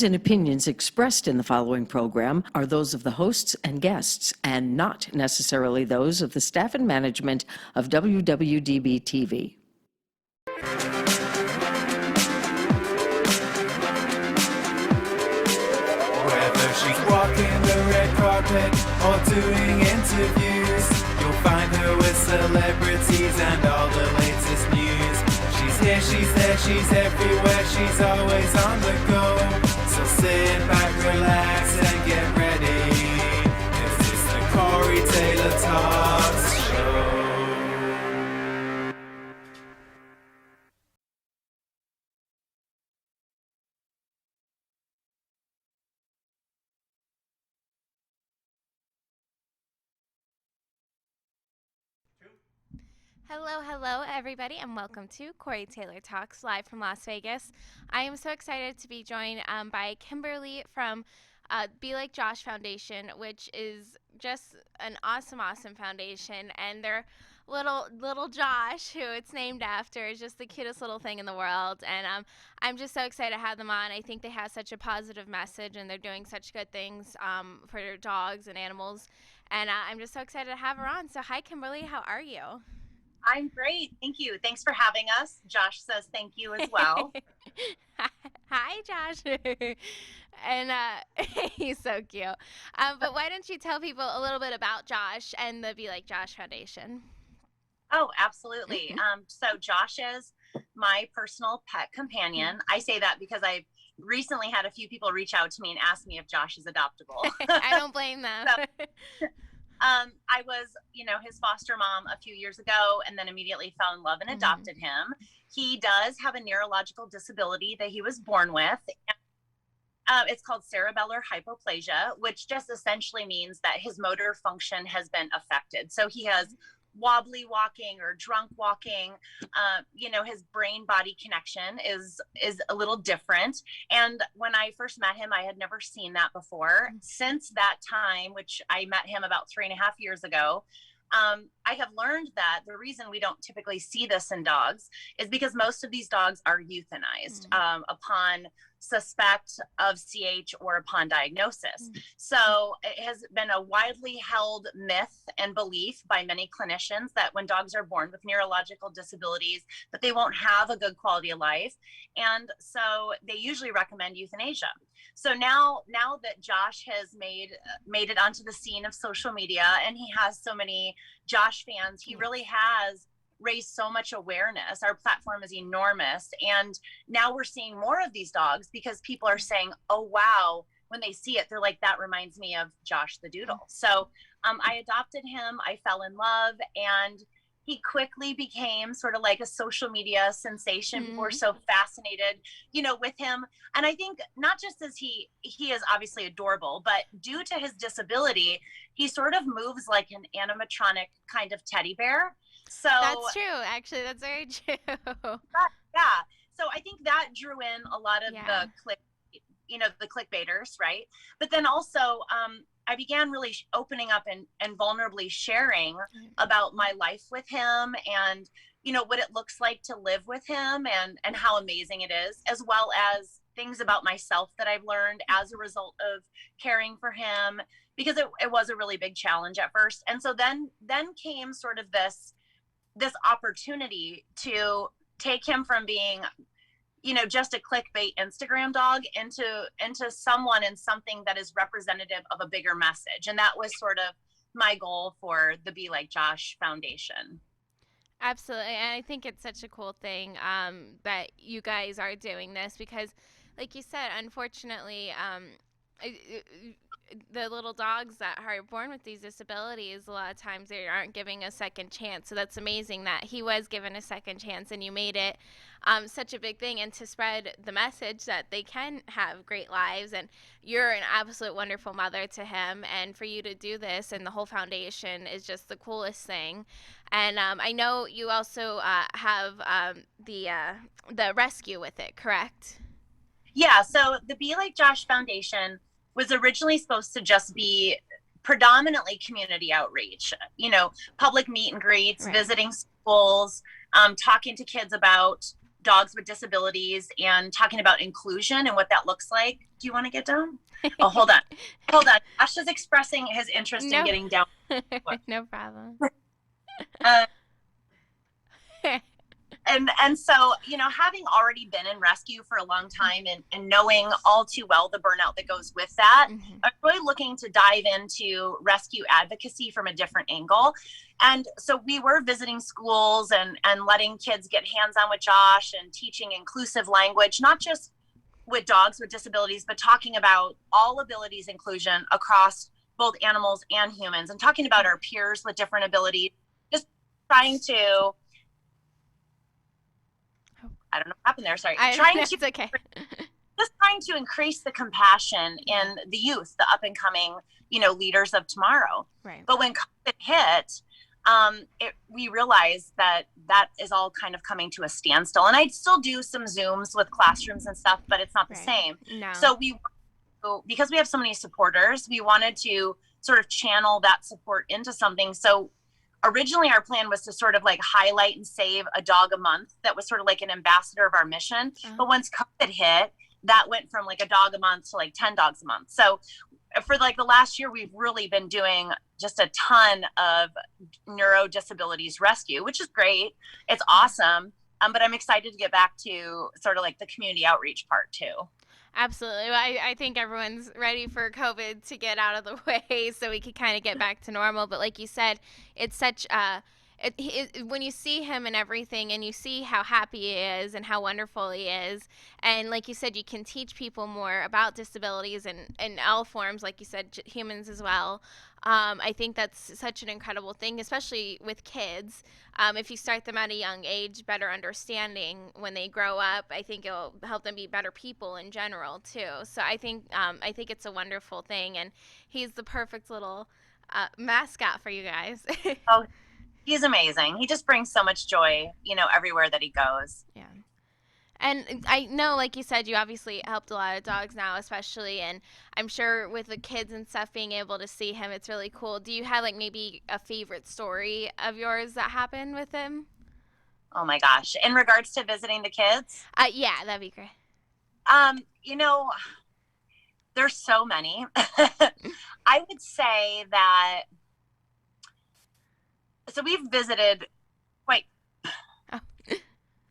views and opinions expressed in the following program are those of the hosts and guests, and not necessarily those of the staff and management of WWDB-TV. Whether she's walking the red carpet or doing interviews, you'll find her with celebrities and all the latest news. She's here, she's there, she's everywhere, she's always on the go. So sit back, relax, and get ready, 'cause it's the Corey Taylor Talks Show. Hello, everybody, and welcome to Corey Taylor Talks, live from Las Vegas. I am so excited to be joined by Kimberly from Be Like Josh Foundation, which is just an awesome foundation. And their little Josh, who it's named after, is just the cutest little thing in the world. And I'm just so excited to have them on. I think they have such a positive message, and they're doing such good things for their dogs and animals. And I'm just so excited to have her on. So hi, Kimberly. How are you? I'm great. Thank you. Thanks for having us. Josh says thank you as well. Hi, Josh. And he's so cute. But why don't you tell people a little bit about Josh and the Be Like Josh Foundation? Oh, absolutely. So Josh is my personal pet companion. I say that because I recently had a few people reach out to me and ask me if Josh is adoptable. I don't blame them. I was, his foster mom a few years ago, and then immediately fell in love and adopted him. He does have a neurological disability that he was born with. It's called cerebellar hypoplasia, which just essentially means that his motor function has been affected. So he has wobbly walking or drunk walking. His brain body connection is a little different. And when I first met him, I had never seen that before. Since that time, which I met him about 3.5 years ago, I have learned that the reason we don't typically see this in dogs is because most of these dogs are euthanized upon suspect of CH or upon diagnosis. So it has been a widely held myth and belief by many clinicians that when dogs are born with neurological disabilities, that they won't have a good quality of life. And so they usually recommend euthanasia. So now that Josh has made it onto the scene of social media, and he has so many Josh fans, he really has raised so much awareness. Our platform is enormous. And now we're seeing more of these dogs because people are saying, oh, wow, when they see it, they're like, that reminds me of Josh the Doodle. So I adopted him. I fell in love, and he quickly became sort of like a social media sensation. People were so fascinated, with him. And I think not just as he is obviously adorable, but due to his disability, he sort of moves like an animatronic kind of teddy bear. So that's true. Actually, that's very true. Yeah. So I think that drew in a lot of the clickbaiters, right? But then also, I began really opening up and vulnerably sharing about my life with him, and what it looks like to live with him, and how amazing it is, as well as things about myself that I've learned as a result of caring for him, because it was a really big challenge at first. And so then came sort of this opportunity to take him from being just a clickbait Instagram dog into someone and something that is representative of a bigger message. And that was sort of my goal for the Be Like Josh Foundation. Absolutely. And I think it's such a cool thing that you guys are doing this, because like you said, unfortunately, the little dogs that are born with these disabilities, a lot of times they aren't giving a second chance. So that's amazing that he was given a second chance, and you made it such a big thing, and to spread the message that they can have great lives. And you're an absolute wonderful mother to him, and for you to do this and the whole foundation is just the coolest thing. And I know you also have the rescue with it, correct? Yeah, so the Be Like Josh Foundation was originally supposed to just be predominantly community outreach, public meet and greets, visiting schools, talking to kids about dogs with disabilities and talking about inclusion and what that looks like. Do you want to get down? Oh, hold on. Hold on. Josh is expressing his interest in getting down. No problem. Uh, and so, you know, having already been in rescue for a long time and knowing all too well the burnout that goes with that, I'm really looking to dive into rescue advocacy from a different angle. And so we were visiting schools and letting kids get hands-on with Josh and teaching inclusive language, not just with dogs with disabilities, but talking about all abilities inclusion across both animals and humans, and talking about our peers with different abilities, just trying to, I don't know what happened there. Sorry. It's okay. Just trying to increase the compassion in the youth, the up and coming, you know, leaders of tomorrow. Right. But when COVID hit, we realized that is all kind of coming to a standstill. And I still do some Zooms with classrooms and stuff, but it's not the same. No. So because we have so many supporters, we wanted to sort of channel that support into something. So originally our plan was to sort of like highlight and save a dog a month. That was sort of like an ambassador of our mission. But once COVID hit, that went from like a dog a month to like 10 dogs a month. So for like the last year, we've really been doing just a ton of neuro disabilities rescue, which is great. It's awesome. But I'm excited to get back to sort of like the community outreach part too. Absolutely. I think everyone's ready for COVID to get out of the way so we can kind of get back to normal. But like you said, it's such when you see him and everything, and you see how happy he is and how wonderful he is, and like you said, you can teach people more about disabilities and in all forms, like you said, humans as well. I think that's such an incredible thing, especially with kids. If you start them at a young age, better understanding when they grow up, I think it'll help them be better people in general too. So I think it's a wonderful thing, and he's the perfect little mascot for you guys. Oh, he's amazing. He just brings so much joy, you know, everywhere that he goes. Yeah. And I know, like you said, you obviously helped a lot of dogs now, especially, and I'm sure with the kids and stuff, being able to see him, it's really cool. Do you have like maybe a favorite story of yours that happened with him? Oh my gosh. In regards to visiting the kids? Yeah, that'd be great. You know, there's so many. I would say that, so we've visited quite,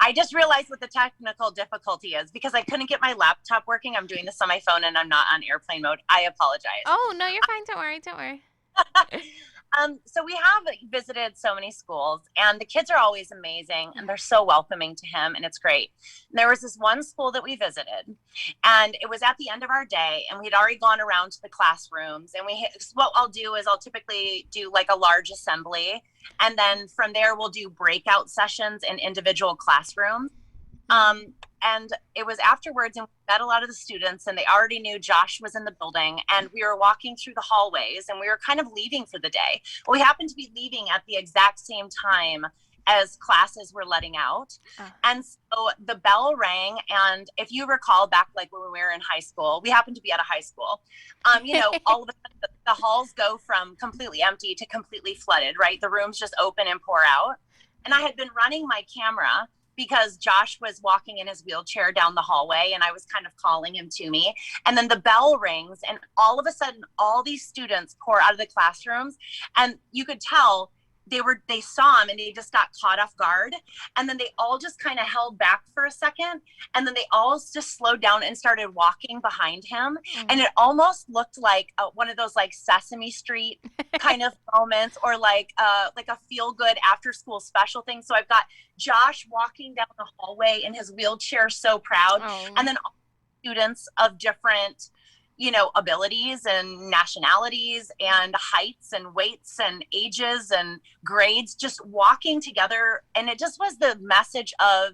I just realized what the technical difficulty is because I couldn't get my laptop working. I'm doing this on my phone and I'm not on airplane mode. I apologize. Oh, no, you're fine. Don't worry. Don't worry. So we have visited so many schools, and the kids are always amazing, and they're so welcoming to him, and it's great. And there was this one school that we visited, and it was at the end of our day, and we'd already gone around to the classrooms. And what I'll do is I'll typically do like a large assembly, and then from there we'll do breakout sessions in individual classrooms. And it was afterwards, and we met a lot of the students, and they already knew Josh was in the building, and we were walking through the hallways, and we were kind of leaving for the day. We happened to be leaving at the exact same time as classes were letting out. And so the bell rang, and if you recall back like when we were in high school, we happened to be at a high school, you know, all of a sudden the halls go from completely empty to completely flooded, right? The rooms just open and pour out. And I had been running my camera because Josh was walking in his wheelchair down the hallway, and I was kind of calling him to me. And then the bell rings, and all of a sudden, all these students pour out of the classrooms, and you could tell they saw him and they just got caught off guard. And then they all just kind of held back for a second. And then they all just slowed down and started walking behind him. And it almost looked like one of those like Sesame Street kind of moments, or like a feel good after school special thing. So I've got Josh walking down the hallway in his wheelchair, so proud. And then all students of different, you know, abilities and nationalities and heights and weights and ages and grades just walking together. And it just was the message of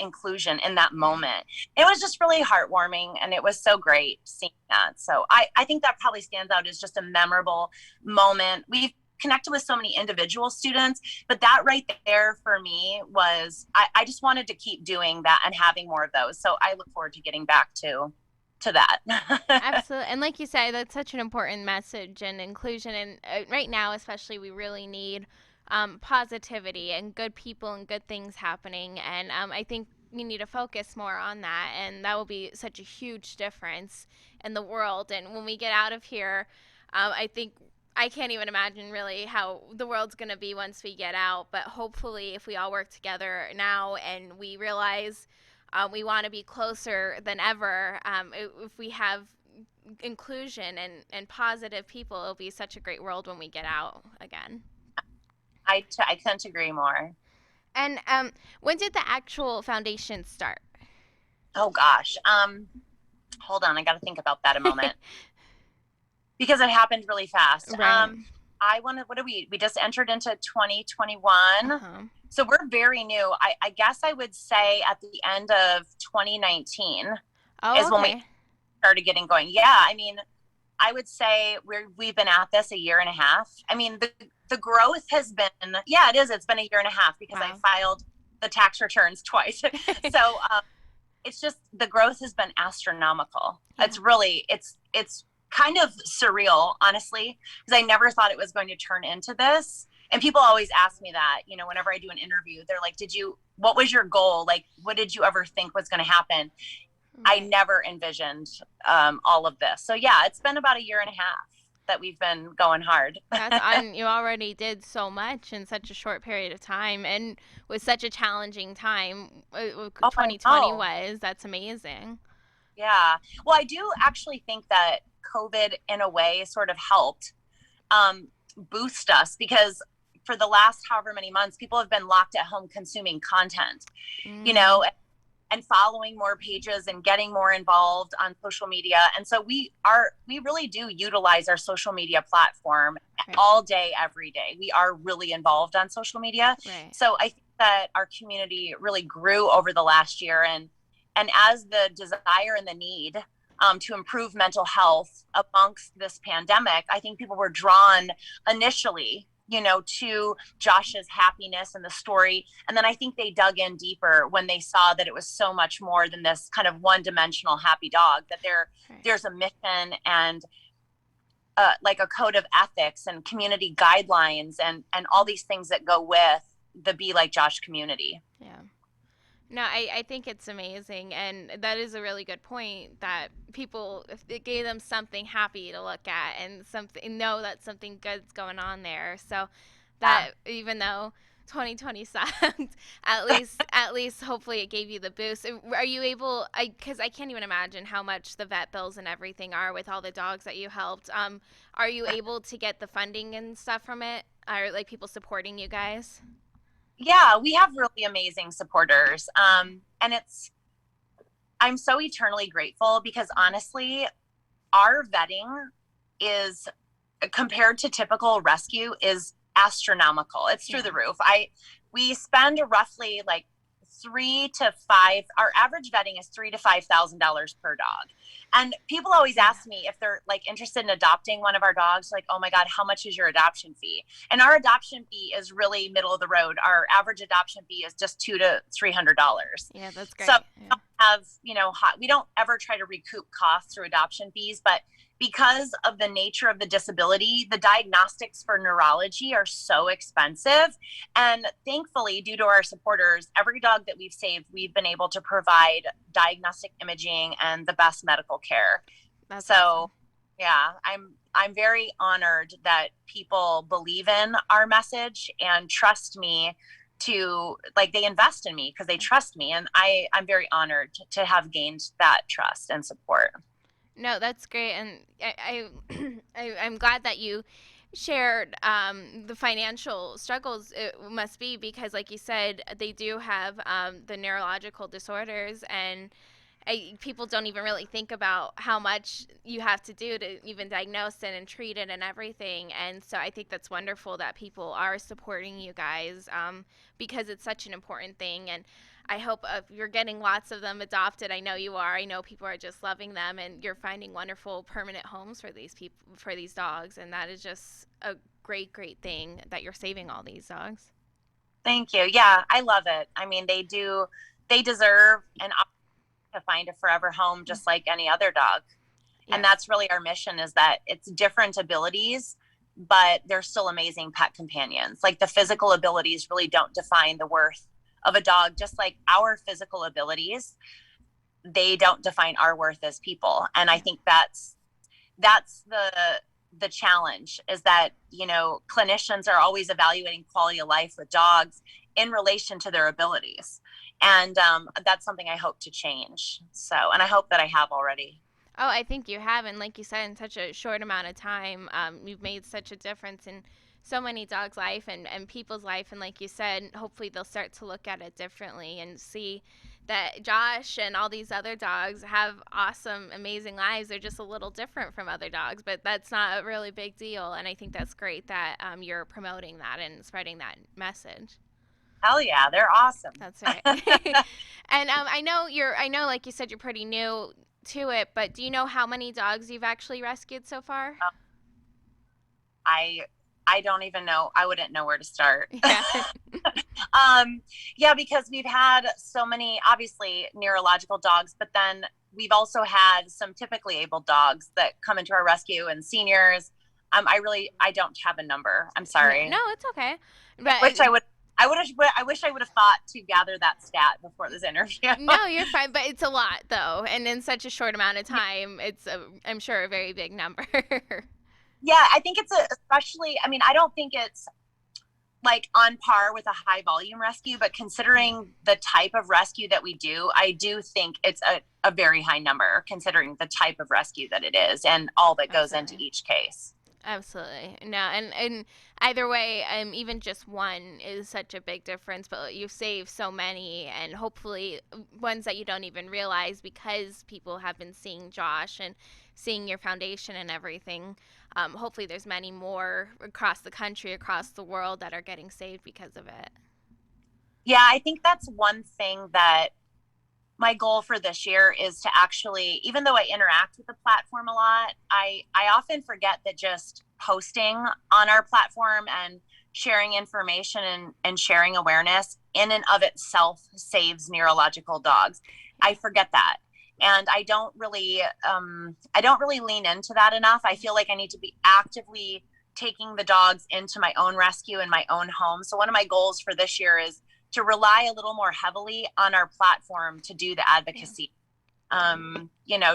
inclusion in that moment. It was just really heartwarming, and it was so great seeing that. So I think that probably stands out as just a memorable moment. We've connected with so many individual students, but that right there for me was, I just wanted to keep doing that and having more of those. So I look forward to getting back to that. Absolutely. And like you said, that's such an important message and inclusion. And right now, especially, we really need positivity and good people and good things happening. And I think we need to focus more on that. And that will be such a huge difference in the world. And when we get out of here, I think I can't even imagine really how the world's going to be once we get out. But hopefully, if we all work together now and we realize we want to be closer than ever, if we have inclusion and positive people, it'll be such a great world when we get out again. I couldn't agree more. And when did the actual foundation start? Oh gosh. Hold on, I got to think about that a moment because it happened really fast. Right. What did we just entered into 2021. Uh-huh. So we're very new. I guess I would say at the end of 2019 Oh, is when we started getting going. Yeah, I mean, I would say we've been at this a year and a half. I mean, the growth has been, yeah, it is. It's been a year and a half because Wow. I filed the tax returns twice. So it's just, the growth has been astronomical. Yeah. It's kind of surreal, honestly, because I never thought it was going to turn into this. And people always ask me that, whenever I do an interview, they're like, what was your goal? Like, what did you ever think was going to happen? I never envisioned all of this. So yeah, it's been about a year and a half that we've been going hard. You already did so much in such a short period of time, and with such a challenging time. 2020 was. That's amazing. Yeah. Well, I do actually think that COVID, in a way, sort of helped boost us because for the last however many months, people have been locked at home consuming content, and following more pages and getting more involved on social media. And so we really do utilize our social media platform all day, every day. We are really involved on social media. Right. So I think that our community really grew over the last year. And as the desire and the need to improve mental health amongst this pandemic, I think people were drawn initially to Josh's happiness and the story. And then I think they dug in deeper when they saw that it was so much more than this kind of one-dimensional happy dog, that there's a mission and like a code of ethics and community guidelines and all these things that go with the Be Like Josh community. Yeah. No, I think it's amazing, and that is a really good point, that people, if it gave them something happy to look at and know that something good's going on there. So that even though 2020 sucked, at least hopefully it gave you the boost. Are you able? Because I can't even imagine how much the vet bills and everything are with all the dogs that you helped. Are you able to get the funding and stuff from it? Are like people supporting you guys? Yeah, we have really amazing supporters. And I'm so eternally grateful because honestly, our vetting is, compared to typical rescue, is astronomical. It's through the roof. We spend roughly like our average vetting is $3,000 to $5,000 per dog. And people always ask me if they're like interested in adopting one of our dogs, like, oh my God, how much is your adoption fee? And our adoption fee is really middle of the road. Our average adoption fee is just $200 to $300. Yeah, that's great. So we don't have, we don't ever try to recoup costs through adoption fees, but because of the nature of the disability, the diagnostics for neurology are so expensive. And thankfully, due to our supporters, every dog that we've saved, we've been able to provide diagnostic imaging and the best medical care. That's so awesome. Yeah, I'm very honored that people believe in our message and trust me to, like, they invest in me because they trust me. And I'm very honored to have gained that trust and support. No, that's great, and I'm glad that you shared the financial struggles it must be, because, like you said, they do have the neurological disorders, and people don't even really think about how much you have to do to even diagnose it and treat it and everything. And so I think that's wonderful that people are supporting you guys, because it's such an important thing. And I hope you're getting lots of them adopted. I know you are. I know people are just loving them, and you're finding wonderful permanent homes for these people, for these dogs. And that is just a great, great thing that you're saving all these dogs. Thank you. Yeah, I love it. I mean, they deserve an opportunity to find a forever home just like any other dog. Yes. And that's really our mission, is that it's different abilities but they're still amazing pet companions. Like the physical abilities really don't define the worth of a dog, just like our physical abilities, they don't define our worth as people. And I think that's the challenge, is that, you know, clinicians are always evaluating quality of life with dogs in relation to their abilities. And that's something I hope to change. So, and I hope that I have already. Oh, I think you have, and like you said, in such a short amount of time, you've made such a difference in so many dogs' life and people's life. And like you said, hopefully they'll start to look at it differently and see that Josh and all these other dogs have awesome, amazing lives. They're just a little different from other dogs, but that's not a really big deal. And I think that's great that you're promoting that and spreading that message. Hell yeah, they're awesome. That's right. And I know, like you said, you're pretty new to it, but do you know how many dogs you've actually rescued so far? I I don't even know. I wouldn't know where to start. Yeah. Yeah, because we've had so many, obviously, neurological dogs, but then we've also had some typically able dogs that come into our rescue and seniors. I don't have a number. I'm sorry. No, it's okay. But Which I wish I would have thought to gather that stat before this interview. no, you're fine. But it's a lot though, and in such a short amount of time, I'm sure a very big number. Yeah, I think especially, I mean, I don't think it's like on par with a high volume rescue, but considering the type of rescue that we do, I do think it's a very high number considering the type of rescue that it is and all that goes into each case. Absolutely. No, and either way, even just one is such a big difference, but you save so many, and hopefully ones that you don't even realize because people have been seeing Josh and seeing your foundation and everything. Hopefully there's many more across the country, across the world that are getting saved because of it. Yeah, I think that's one thing that my goal for this year is to actually, even though I interact with the platform a lot, I often forget that just posting on our platform and sharing information and sharing awareness in and of itself saves neurological dogs. I forget that. And I don't really lean into that enough. I feel like I need to be actively taking the dogs into my own rescue in my own home. So one of my goals for this year is to rely a little more heavily on our platform to do the advocacy.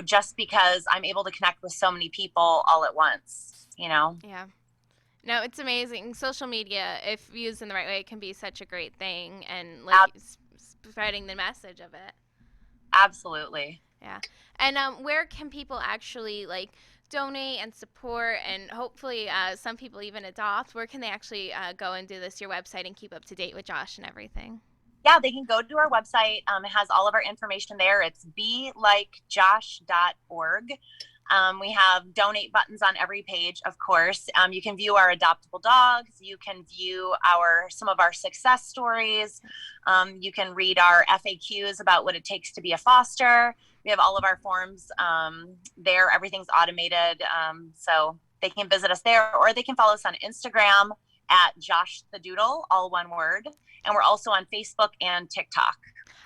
Just because I'm able to connect with so many people all at once, Yeah. No, it's amazing. Social media, if used in the right way, can be such a great thing, and like spreading the message of it. Absolutely. Yeah. And where can people actually like donate and support, and hopefully some people even adopt? Where can they actually go and do this? Your website, and keep up to date with Josh and everything. Yeah, they can go to our website. It has all of our information there. It's belikejosh.org. We have donate buttons on every page, of course. You can view our adoptable dogs. You can view some of our success stories. You can read our FAQs about what it takes to be a foster. We have all of our forms there. Everything's automated. So they can visit us there, or they can follow us on Instagram at Josh the Doodle, all one word. And we're also on Facebook and TikTok.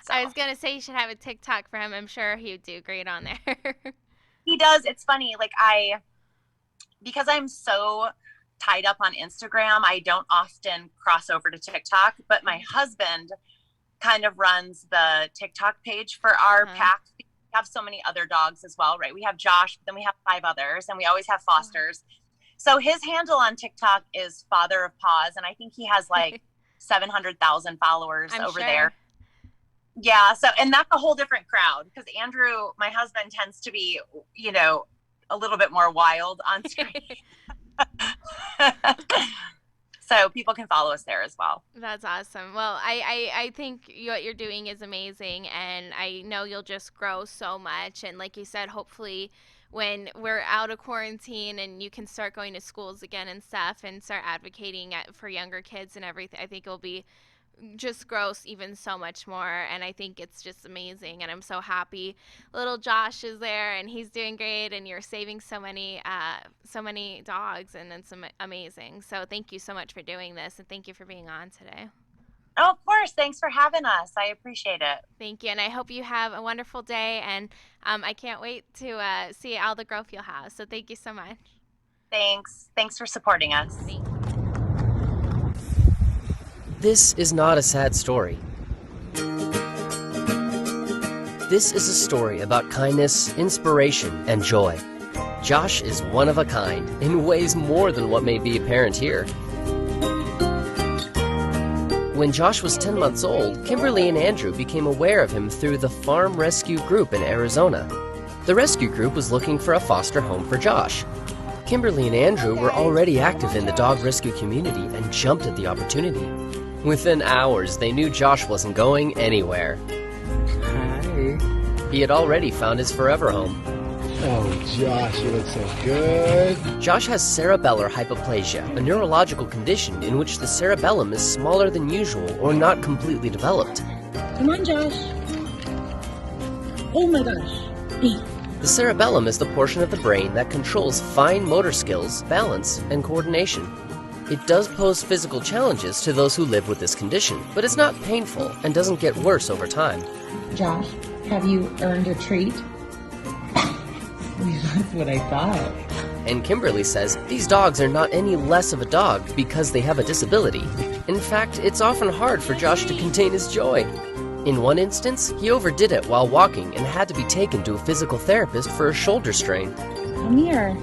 So. I was going to say you should have a TikTok for him. I'm sure he would do great on there. He does. It's funny. Because I'm so tied up on Instagram, I don't often cross over to TikTok, but my husband kind of runs the TikTok page for our pack. We have so many other dogs as well, right? We have Josh, but then we have 5 others, and we always have fosters. So his handle on TikTok is Father of Paws, and I think he has 700,000 followers there. Yeah. So, and that's a whole different crowd, because Andrew, my husband, tends to be, a little bit more wild on screen. So people can follow us there as well. That's awesome. Well, I think what you're doing is amazing, and I know you'll just grow so much. And like you said, hopefully when we're out of quarantine and you can start going to schools again and stuff and start advocating for younger kids and everything, I think it'll be just grows even so much more. And I think it's just amazing, and I'm so happy little Josh is there and he's doing great, and you're saving so many dogs, and it's amazing. So thank you so much for doing this, and thank you for being on today. Oh, of course. Thanks for having us. I appreciate it. Thank you, and I hope you have a wonderful day, and I can't wait to see all the growth you'll have. So thank you so much. Thanks. Thanks for supporting us. This is not a sad story. This is a story about kindness, inspiration, and joy. Josh is one of a kind in ways more than what may be apparent here. When Josh was 10 months old, Kimberly and Andrew became aware of him through the Farm Rescue Group in Arizona. The rescue group was looking for a foster home for Josh. Kimberly and Andrew were already active in the dog rescue community and jumped at the opportunity. Within hours, they knew Josh wasn't going anywhere. Hi. He had already found his forever home. Oh, Josh, you look so good. Josh has cerebellar hypoplasia, a neurological condition in which the cerebellum is smaller than usual or not completely developed. Come on, Josh. Oh my gosh. The cerebellum is the portion of the brain that controls fine motor skills, balance, and coordination. It does pose physical challenges to those who live with this condition, but it's not painful and doesn't get worse over time. Josh, have you earned a treat? That's what I thought. And Kimberly says these dogs are not any less of a dog because they have a disability. In fact, it's often hard for Josh to contain his joy. In one instance, he overdid it while walking and had to be taken to a physical therapist for a shoulder strain. Come here.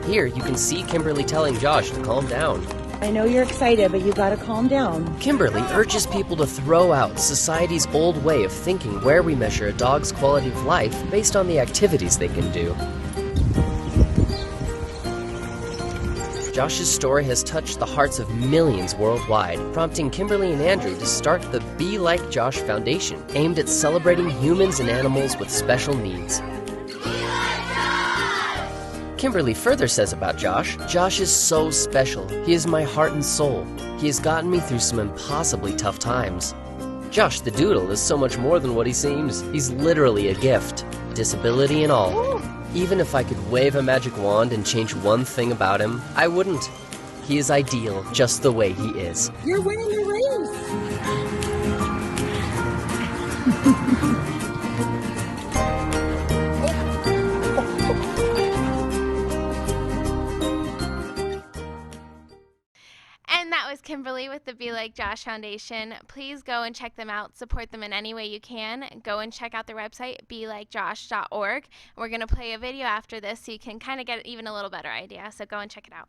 Here, you can see Kimberly telling Josh to calm down. I know you're excited, but you gotta calm down. Kimberly urges people to throw out society's old way of thinking where we measure a dog's quality of life based on the activities they can do. Josh's story has touched the hearts of millions worldwide, prompting Kimberly and Andrew to start the Be Like Josh Foundation, aimed at celebrating humans and animals with special needs. Kimberly further says about Josh, Josh is so special. He is my heart and soul. He has gotten me through some impossibly tough times. Josh the Doodle is so much more than what he seems. He's literally a gift, disability and all. Even if I could wave a magic wand and change one thing about him, I wouldn't. He is ideal just the way he is. You're winning the race. And that was Kimberly with the Be Like Josh Foundation. Please go and check them out. Support them in any way you can. Go and check out their website, belikejosh.org. We're going to play a video after this so you can kind of get even a little better idea. So go and check it out.